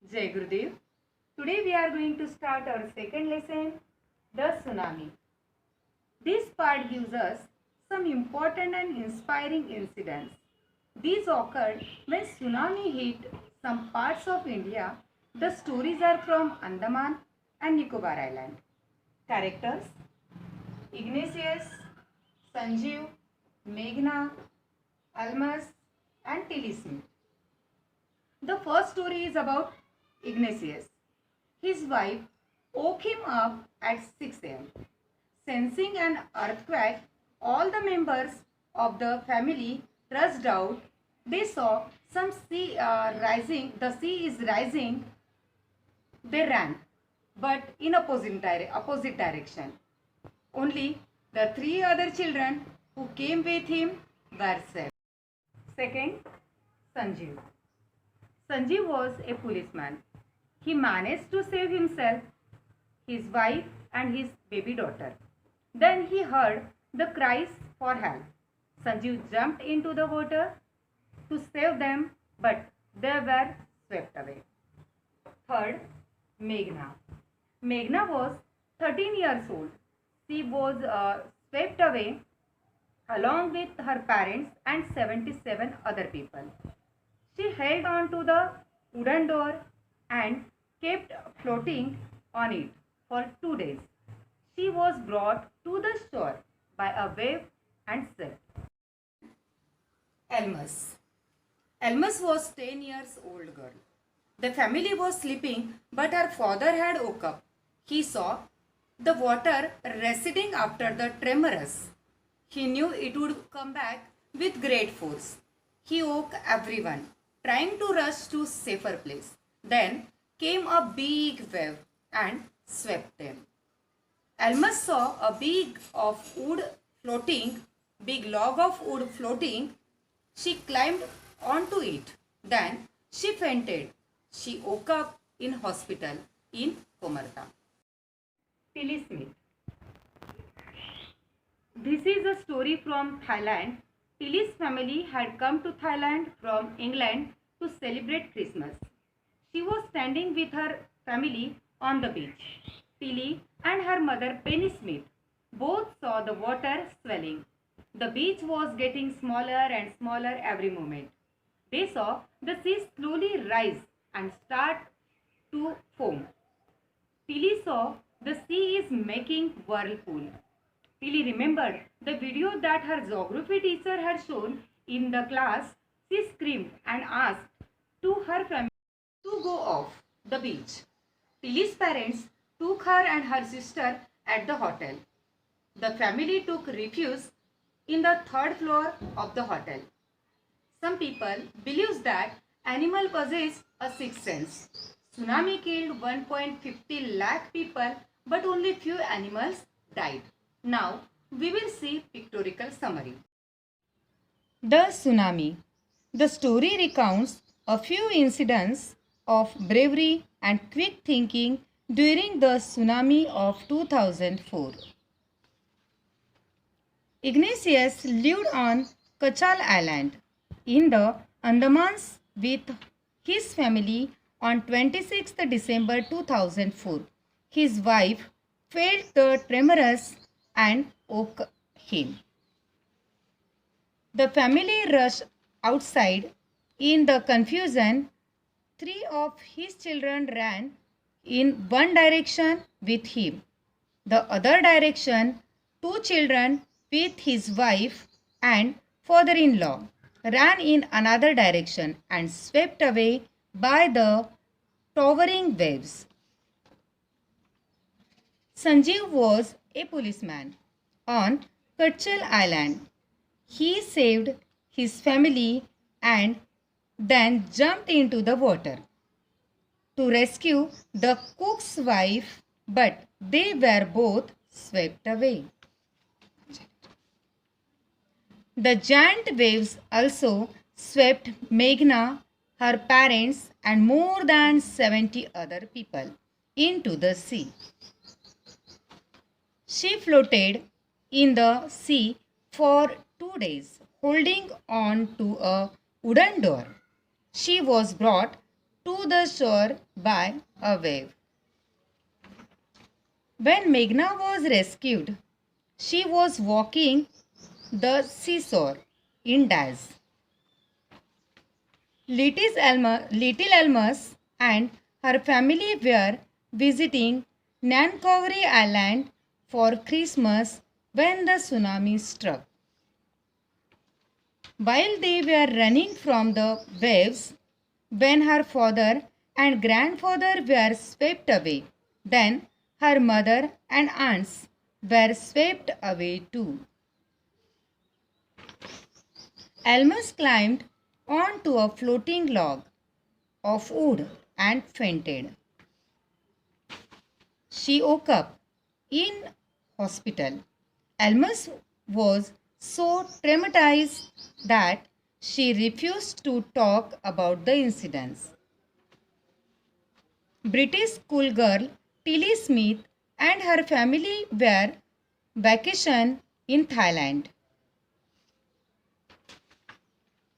Jai Gurudev. Today we are going to start our second lesson, the tsunami. This part gives us some important and inspiring incidents. These occurred when tsunami hit some parts of India. The stories are from Andaman and Nicobar Island. Characters: Ignatius, Sanjeev, Meghna, Almas and Tilly Smith. The first story is about Ignatius. His wife woke him up at 6 a.m. Sensing an earthquake, all the members of the family rushed out. They saw some sea rising. The sea is rising. They ran, but in opposite direction. Only the three other children who came with him were saved. Second, Sanjeev. Sanjeev was a policeman. He managed to save himself, his wife, and his baby daughter. Then he heard the cries for help. Sanjeev jumped into the water to save them, but they were swept away. Third, Meghna. Meghna was 13 years old. She was swept away along with her parents and 77 other people. She held on to the wooden door and kept floating on it for 2 days. She was brought to the shore by a wave and saved. Almas. Almas was 10 years old girl. The family was sleeping, but her father had woke up. He saw the water receding after the tremors. He knew it would come back with great force. He woke everyone, trying to rush to safer place. Then came a big wave and swept them. Almas saw a big log of wood floating. She climbed onto it. Then she fainted. She woke up in hospital in Komarta. Tilly Smith. This is a story from Thailand. Tilly's family had come to Thailand from England to celebrate Christmas. She was standing with her family on the beach. Tilly and her mother Penny Smith both saw the water swelling. The beach was getting smaller and smaller every moment. They saw the sea slowly rise and start to foam. Tilly saw the sea is making whirlpool. Tilly remembered the video that her geography teacher had shown in the class. She screamed and asked to her family to go off the beach. Tilly's parents took her and her sister at the hotel. The family took refuge in the third floor of the hotel. Some people believe that animal possess a sixth sense. Tsunami killed 1.50 lakh people, but only few animals died. Now we will see pictorial summary. The tsunami. The story recounts a few incidents of bravery and quick thinking during the tsunami of 2004. Ignatius lived on Kachal Island in the Andamans with his family on 26th December 2004. His wife felt the tremors and woke him. The family rushed outside. In the confusion, three of his children ran in one direction with him. The other direction, two children with his wife and father-in-law ran in another direction and swept away by the towering waves. Sanjeev was a policeman on Kachal Island. He saved his family and then jumped into the water to rescue the cook's wife, but they were both swept away. The giant waves also swept Meghna, her parents, and more than 70 other people into the sea. She floated in the sea for 2 days, holding on to a wooden door. She was brought to the shore by a wave. When Meghna was rescued, she was walking the seashore in daze. Little Almas and her family were visiting Nancowry Island for Christmas when the tsunami struck. While they were running from the waves, when her father and grandfather were swept away, then her mother and aunts were swept away too. Almas climbed onto a floating log of wood and fainted. She woke up in hospital. Almas was so traumatized that she refused to talk about the incidents. British schoolgirl Tilly Smith and her family were vacation in Thailand.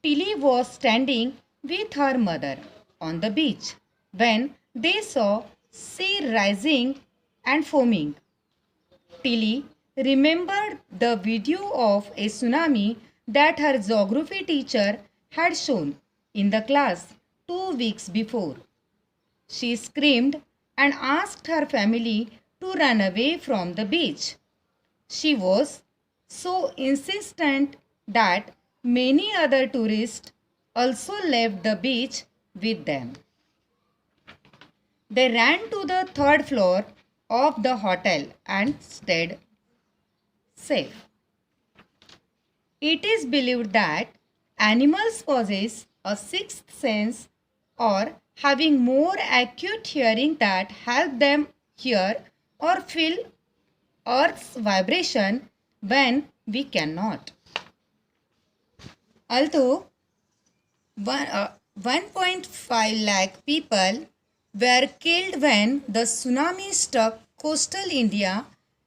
Tilly was standing with her mother on the beach when they saw sea rising and foaming. Tilly remembered the video of a tsunami that her geography teacher had shown in the class 2 weeks before. She screamed and asked her family to run away from the beach. She was so insistent that many other tourists also left the beach with them. They ran to the third floor of the hotel and stayed safe. It is believed that animals possess a sixth sense or having more acute hearing that help them hear or feel Earth's vibration when we cannot. Although 1.5 lakh people were killed when the tsunami struck coastal India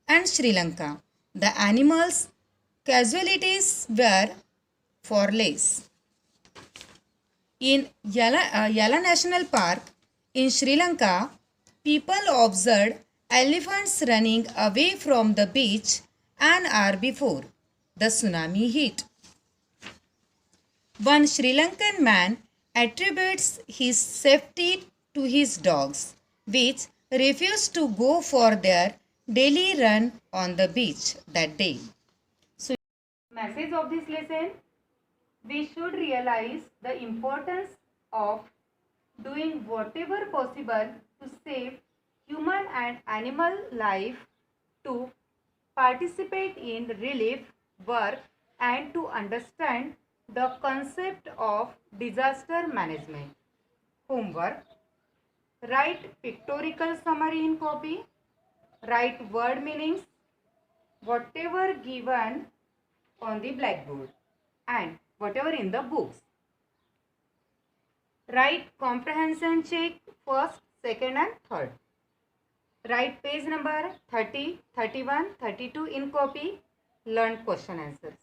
and Sri Lanka, the animals' casualties were far less. In Yala National Park in Sri Lanka, people observed elephants running away from the beach an hour before the tsunami hit. One Sri Lankan man attributes his safety to his dogs, which refused to go for their daily run on the beach that day. So, message of this lesson: we should realize the importance of doing whatever possible to save human and animal life, to participate in relief work, and to understand the concept of disaster management. Homework: write pictorial summary in copy, write word meanings, whatever given on the blackboard and whatever in the books. Write comprehension check first, second and third. Write page number 30, 31, 32 in copy. Learn question answers.